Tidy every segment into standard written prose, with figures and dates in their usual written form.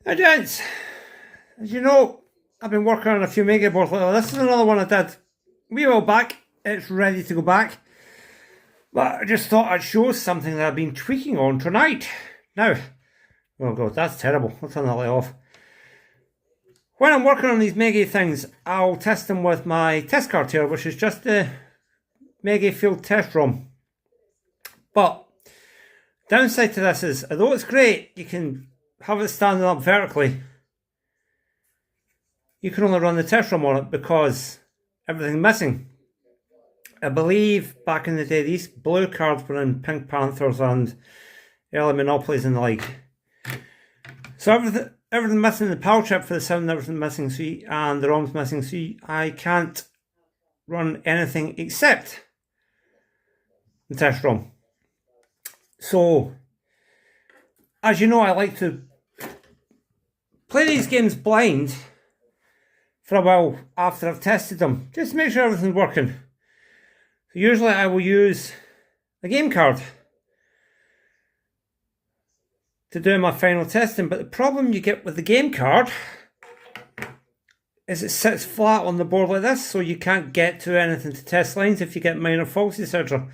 Hey gents, as you know, I've been working on a few Maygay boards lately. This is another one I did a wee while back. It's ready to go back. But I just thought I'd show something that I've been tweaking on tonight. Now, oh god, that's terrible. I'll turn that light off. When I'm working on these Maygay things, I'll test them with my test card here, which is just the Maygay Field Test ROM. But downside to this is, although it's great, you can have it standing up vertically, you can only run the test ROM on it because everything's missing. I believe back in the day these blue cards were in Pink Panthers and early Monopolies and the like. So everything missing, the power chip for the sound, everything missing, and the ROM's missing, so I can't run anything except the test ROM. So, as you know, I like to play these games blind for a while after I've tested them, just to make sure everything's working. So usually I will use a game card to do my final testing, but the problem you get with the game card is it sits flat on the board like this, so you can't get to anything to test lines if you get minor faults, etc.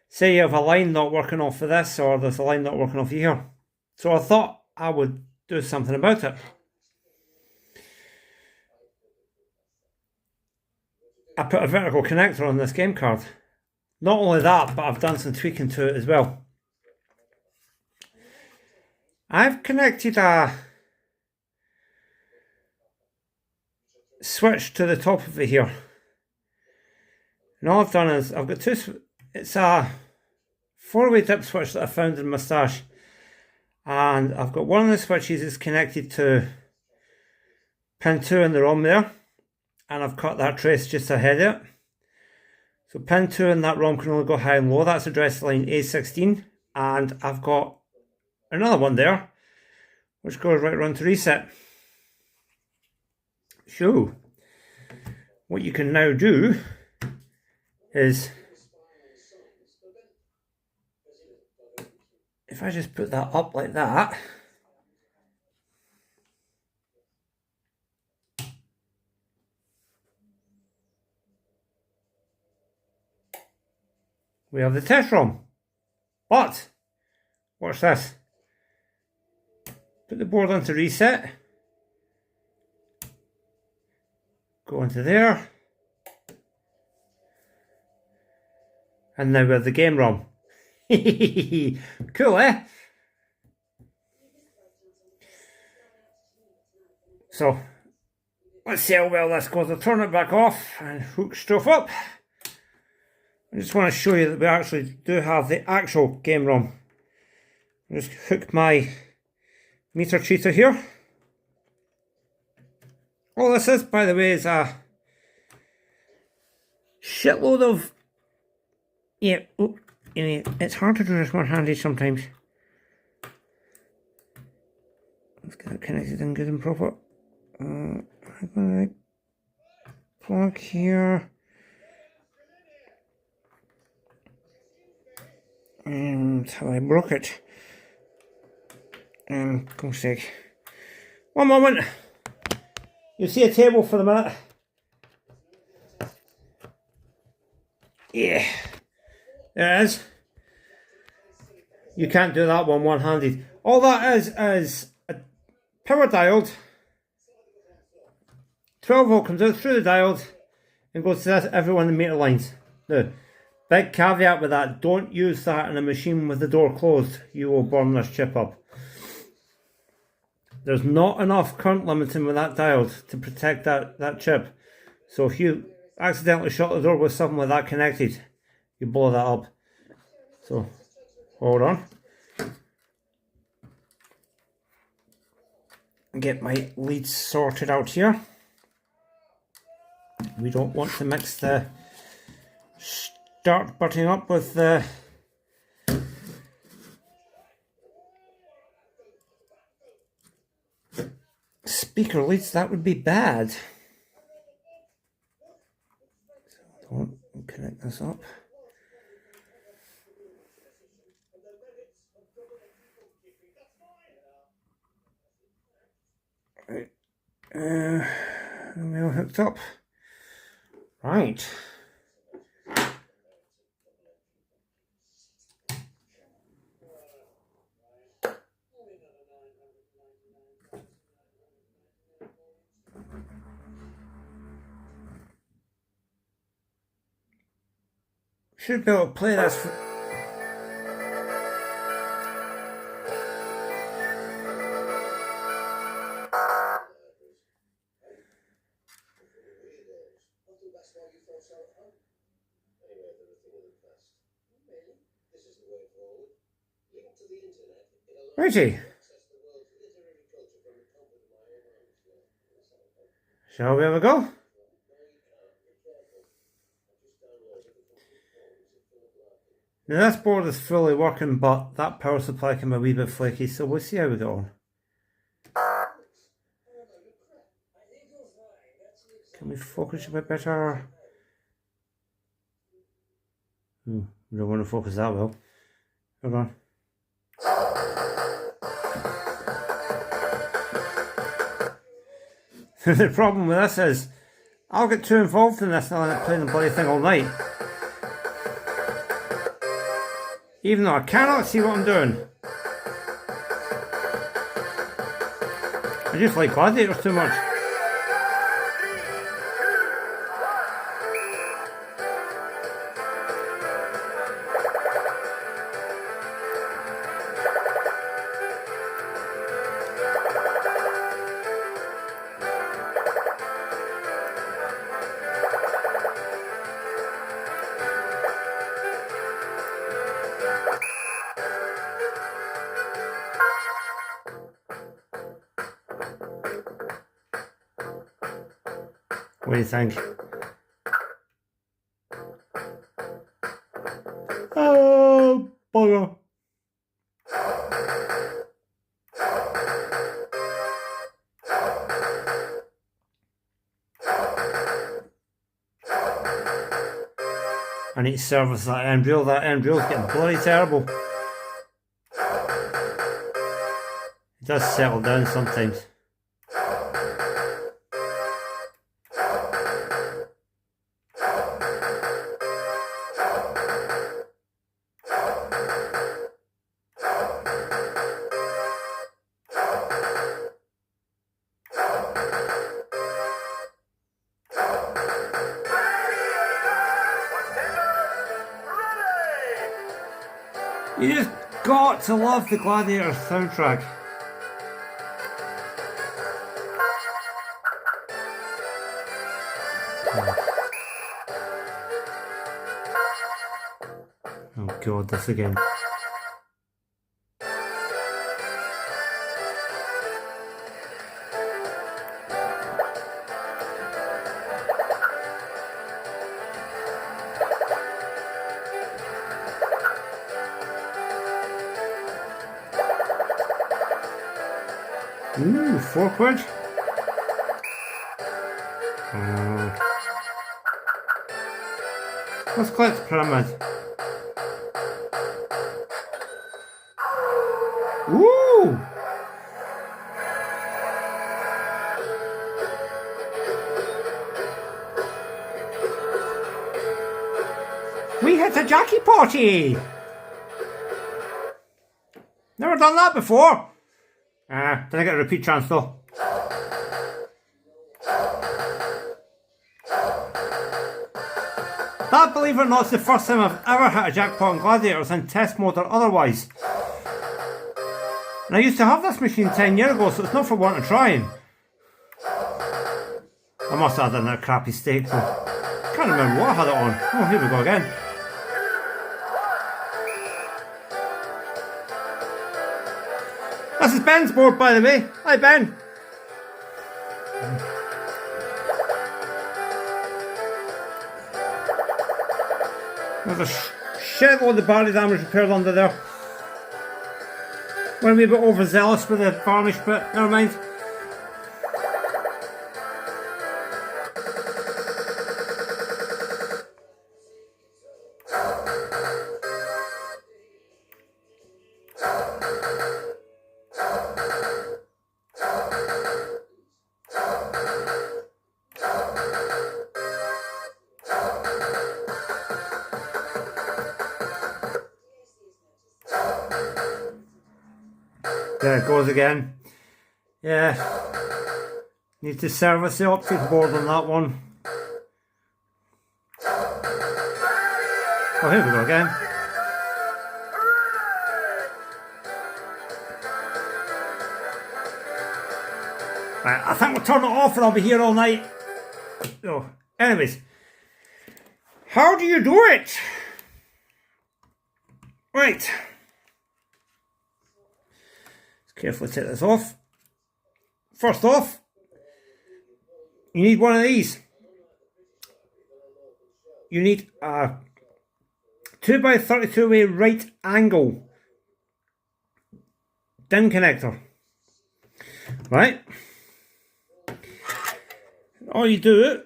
Say you have a line not working off of this, or there's a line not working off here. So I thought I would do something about it. I put a vertical connector on this game card. Not only that, but I've done some tweaking to it as well. I've connected a switch to the top of it here. And all I've done is, I've got it's a 4-way dip switch that I found in my stash. And I've got one of the switches is connected to pin 2 in the ROM there. And I've cut that trace just ahead of it. So pin 2 in that ROM can only go high and low. That's address line A16. And I've got another one there, which goes right around to reset. So, what you can now do is, if I just put that up like that, we have the test ROM. But, watch this. Put the board onto reset. Go into there. And now we have the game ROM. Cool, eh? So, let's see how well this goes. I'll turn it back off and hook stuff up. I just want to show you that we actually do have the actual game ROM. I'll just hook my meter cheater here. All this is, by the way, is a shitload of, it's hard to do this one-handed sometimes. Let's get it connected and good and proper. I'm gonna plug here. And how I broke it. Go sake. One moment. You'll see a table for the minute. Yeah. There it is. You can't do that one-handed. All that is a power diode. 12 volt comes out through the diode and goes to every one of the meter lines. Now, big caveat with that, don't use that in a machine with the door closed. You will burn this chip up. There's not enough current limiting with that diode to protect that chip. So if you accidentally shut the door with something like that connected, you blow that up. So, hold on. Get my leads sorted out here. We don't want to mix the start button up with the speaker leads. That would be bad. So don't connect this up. Right. We're all hooked up. Right. Should be able to play this. Righty. Shall we have a go? Now this board is fully working, but that power supply can be a wee bit flaky, so we'll see how we go on. Can we focus a bit better? We don't want to focus that well. Hold on. The problem with this is, I'll get too involved in this and I'll end up playing the bloody thing all night. Even though I cannot see what I'm doing. I just like Gladiators too much. What do you think? Oh, bugger. I need to service that end reel. That end reel's getting bloody terrible. It does settle down sometimes. You just got to love the Gladiators soundtrack. Oh god, this again. Ooh, £4. Let's collect the pyramid. Ooh! We hit a jackpot! Never done that before. Did I get a repeat chance though? That, believe it or not, is the first time I've ever hit a jackpot in Gladiators in test mode or otherwise. And I used to have this machine 10 years ago, so it's not for want of trying. I must have done that crappy stake though. Can't remember what I had it on. Oh, here we go again. This is Ben's board, by the way. Hi, Ben. There's a shitload of body damage repaired under there. Went a wee bit overzealous with the varnish, but never mind. There it goes again. Yeah. Need to service the optic board on that one. Oh, here we go again. Right, I think we'll turn it off and I'll be here all night. So, anyways. How do you do it? Right. Let's carefully take this off. First off, you need one of these. You need a 2x32 way right angle DIN connector. Right? All you do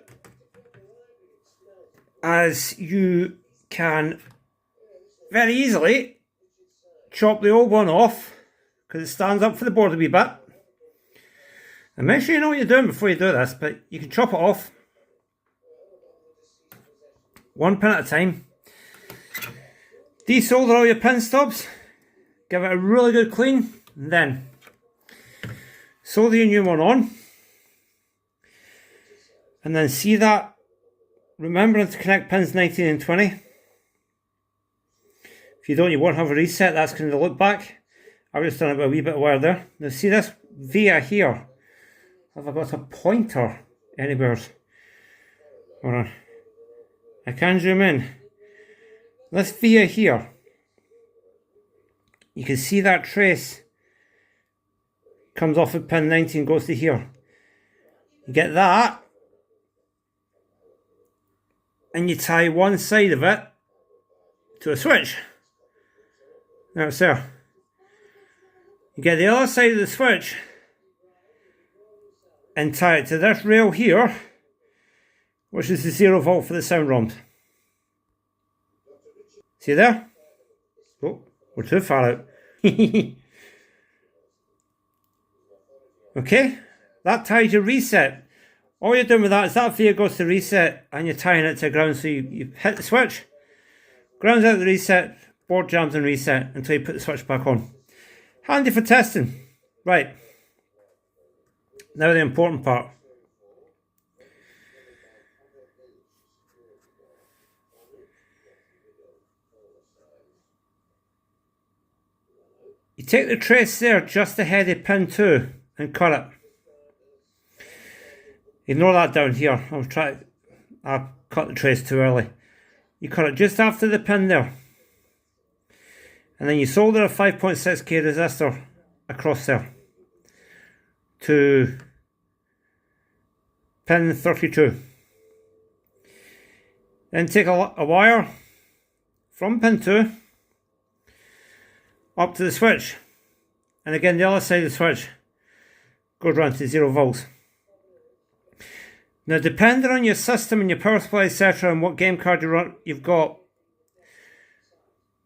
is you can very easily chop the old one off because it stands up for the board a wee bit. And make sure you know what you're doing before you do this, but you can chop it off one pin at a time. Desolder all your pin stubs, give it a really good clean, and then solder your new one on. And then see that, remembering to connect pins 19 and 20. If you don't, you won't have a reset, that's going to look back. I've just done it with a wee bit of wire there. Now see this via here. Have I got a pointer anywhere? Hold on. I can zoom in. This via here. You can see that trace comes off of pin 19, goes to here. You get that. And you tie one side of it to a switch. Now it's there. You get the other side of the switch and tie it to this rail here, which is the 0 volt for the sound ROMs. See there? Oh, we're too far out. Okay, that ties your reset. All you're doing with that is that via goes to reset and you're tying it to ground, so you hit the switch, grounds out the reset, board jams and reset until you put the switch back on. Handy for testing. Right, now the important part. You take the trace there just ahead of pin 2 and cut it. Ignore that down here. I cut the trace too early. You cut it just after the pin there. And then you solder a 5.6k resistor across there to pin 32. Then take a wire from pin 2 up to the switch. And again, the other side of the switch goes round to 0 volts. Now, depending on your system and your power supply, etc., and what game card you've got,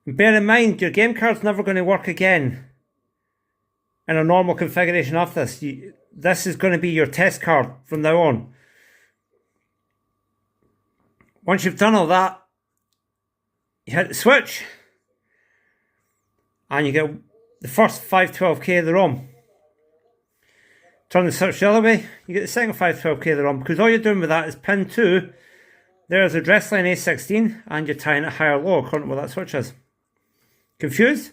bear in mind your game card's never going to work again in a normal configuration of this. This is going to be your test card from now on. Once you've done all that, you hit the switch and you get the first 512k of the ROM. Turn the switch the other way, you get the second 512k of the ROM, because all you're doing with that is pin 2, there's address line A16, and you're tying it high or low according to what that switch is. Confused?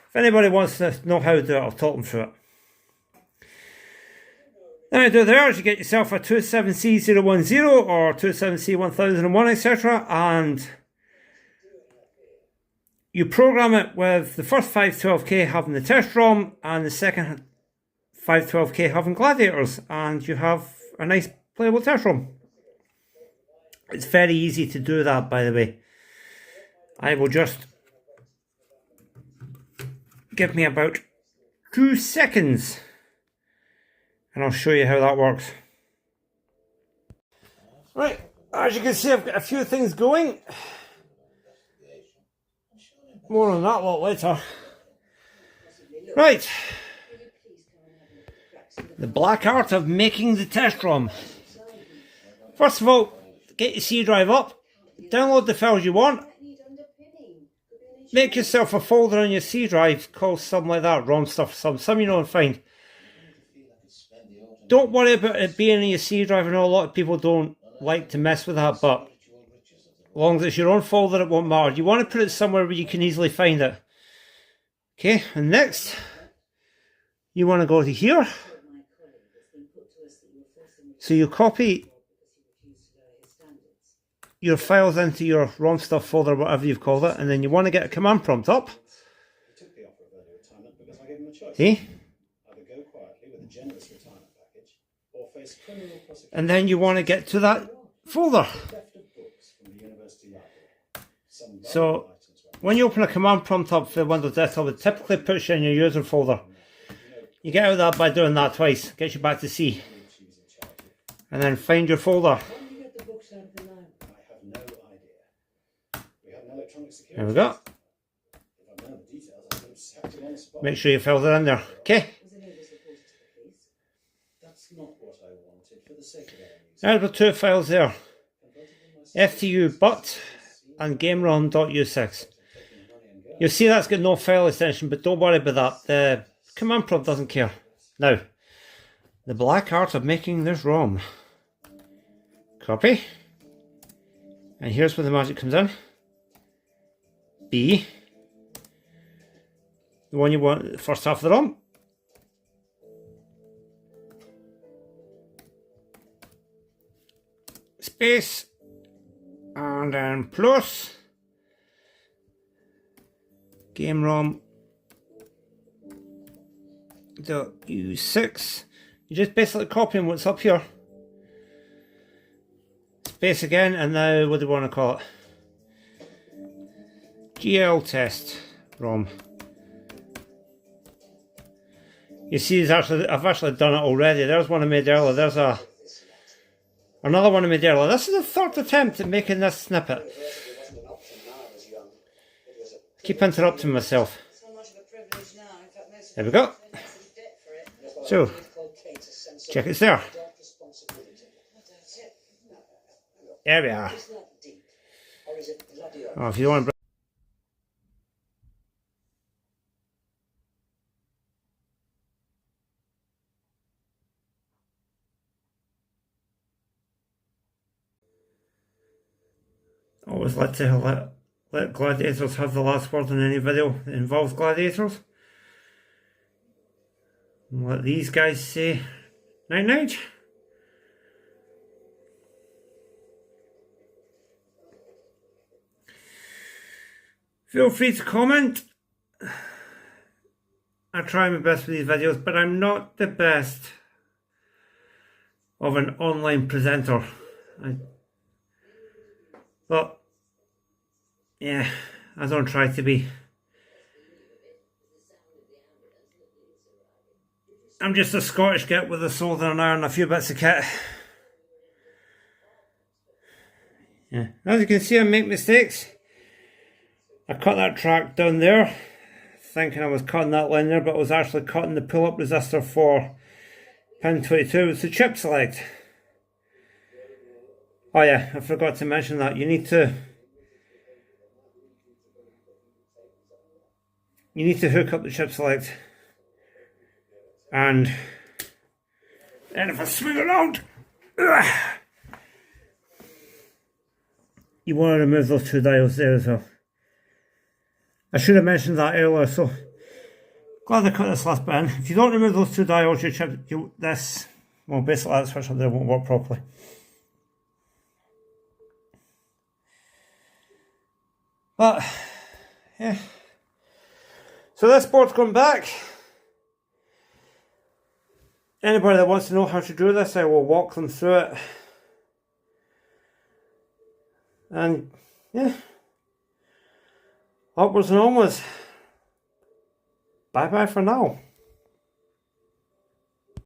If anybody wants to know how to do it, I'll talk them through it. Then what you do there is you get yourself a 27C010 or 27C1001, etc., and you program it with the first 512k having the test ROM and the second 512k having Gladiators, and you have a nice playable test ROM. It's very easy to do that, by the way. I will just give me about 2 seconds and I'll show you how that works. Right, as you can see, I've got a few things going. More on that a lot later. Right. The black art of making the test ROM. First of all, get your C drive up, download the files you want, make yourself a folder on your C drive called something like that, ROM stuff, some you know and find. Don't worry about it being in your C drive. I know a lot of people don't like to mess with that, but as long as it's your own folder, it won't matter. You want to put it somewhere where you can easily find it. Okay, and next, you want to go to here. So you copy your files into your ROM stuff folder, whatever you've called it, and then you want to get a command prompt up. See? And then you want to get to that folder. So when you open a command prompt up for Windows Desktop, it typically puts you in your user folder. You get out of that by doing that twice, gets you back to C. And then find your folder. There we go. Make sure you filled it in there. Okay. There's the two files there. FTU but and GameROM.u6. You'll see that's got no file extension, but don't worry about that. The command prompt doesn't care. Now, the black art of making this ROM. Copy. And here's where the magic comes in. B. The one you want, the first half of the ROM. Space. And then plus. GameROM. .u6. You're just basically copying what's up here. Space again, and now what do we want to call it? GL test ROM. You see, I've actually done it already. There's one I made earlier. There's another one I made earlier. This is the third attempt at making this snippet. Keep interrupting myself. There we go. So, check it's there. There we are. Oh, if you don't want to... Always like to let Gladiators have the last word in any video that involves Gladiators. And let these guys say night night. Feel free to comment. I try my best with these videos, but I'm not the best of an online presenter. But yeah, I don't try to be. I'm just a Scottish git with a sword and an iron and a few bits of kit. Yeah, as you can see, I make mistakes. I cut that track down there, thinking I was cutting that line there, but I was actually cutting the pull-up resistor for pin 22. It's the chip select. Oh yeah, I forgot to mention that. You need to hook up the chip select, and then if I swing around, you want to remove those two diodes there as well. I should have mentioned that earlier, so glad I cut this last bit in. If you don't remove those two diodes, your chip, well, basically that switch up there won't work properly. But yeah, so this board's going back. Anybody that wants to know how to do this, I will walk them through it. And yeah, upwards and onwards. Bye bye for now.